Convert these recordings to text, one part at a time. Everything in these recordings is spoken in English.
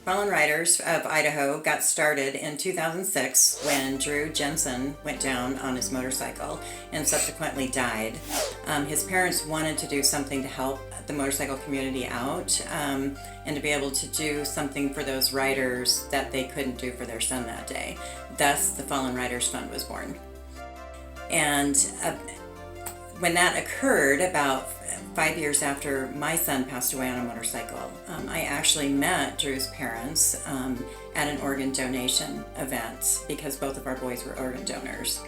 Fallen Riders of Idaho got started in 2006 when Drew Jensen went down on his motorcycle and subsequently died. His parents wanted to do something to help the motorcycle community out and to be able to do something for those riders that they couldn't do for their son that day. Thus, the Fallen Riders Fund was born. And when that occurred, about 5 years after my son passed away on a motorcycle, I actually met Drew's parents at an organ donation event because both of our boys were organ donors.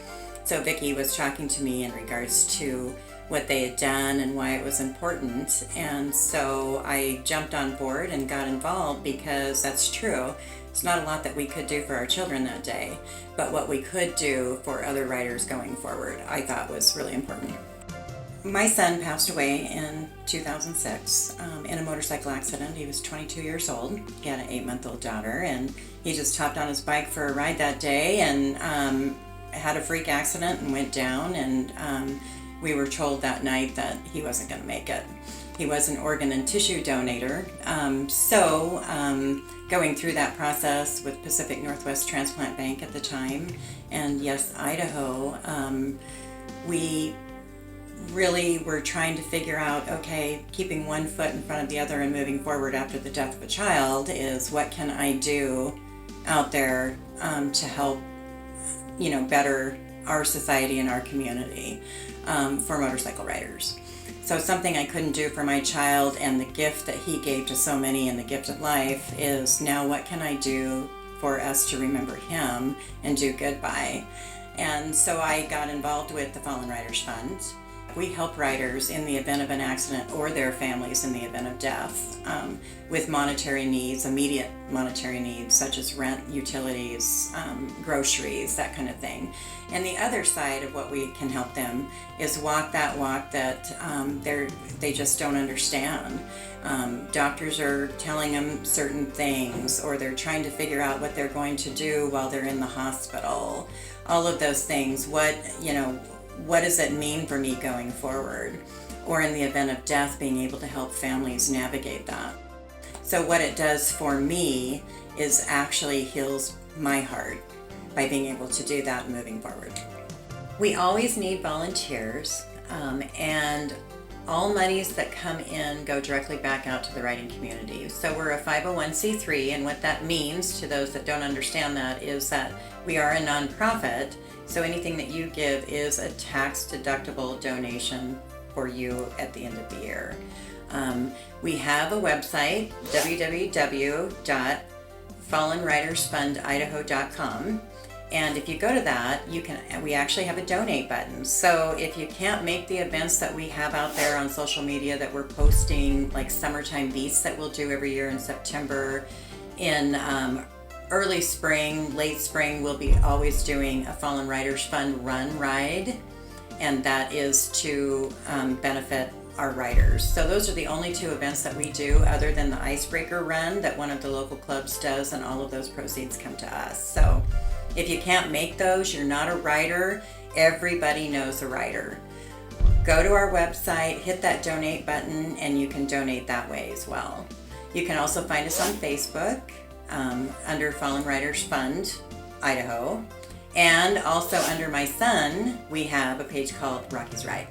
So Vicki was talking to me in regards to what they had done and why it was important, and so I jumped on board and got involved because that's true. It's not a lot that we could do for our children that day, but what we could do for other riders going forward I thought was really important. My son passed away in 2006 in a motorcycle accident. He was 22 years old. He had an 8-month-old daughter, and he just hopped on his bike for a ride that day and had a freak accident and went down, and we were told that night that he wasn't going to make it. He was an organ and tissue donator, so going through that process with Pacific Northwest Transplant Bank at the time, and yes, Idaho, we really were trying to figure out, okay, keeping one foot in front of the other and moving forward after the death of a child is what can I do out there to help, better our society and our community for motorcycle riders. So something I couldn't do for my child, and the gift that he gave to so many and the gift of life is now what can I do for us to remember him and do good by. And so I got involved with the Fallen Riders Fund. We help riders in the event of an accident or their families in the event of death with monetary needs, immediate monetary needs such as rent, utilities, groceries, that kind of thing. And the other side of what we can help them is walk that walk that they just don't understand. Doctors are telling them certain things, or they're trying to figure out what they're going to do while they're in the hospital. All of those things. What does it mean for me going forward? Or in the event of death, being able to help families navigate that. So what it does for me is actually heals my heart by being able to do that moving forward. We always need volunteers, and all monies that come in go directly back out to the riding community. So we're a 501c3, and what that means to those that don't understand that is that we are a nonprofit. So anything that you give is a tax-deductible donation for you at the end of the year. We have a website, www.fallenridersfundidaho.com, and if you go to that, we actually have a donate button. So if you can't make the events that we have out there on social media that we're posting, like summertime beats that we'll do every year in September, in early spring, late spring, we'll be always doing a Fallen Riders Fund run ride, and that is to benefit our riders. So those are the only two events that we do other than the icebreaker run that one of the local clubs does, and all of those proceeds come to us. So if you can't make those, you're not a rider. Everybody knows a rider. Go to our website, hit that donate button, and you can donate that way as well. You can also find us on Facebook under Fallen Riders Fund Idaho, and also under my son we have a page called Rocky's Ride.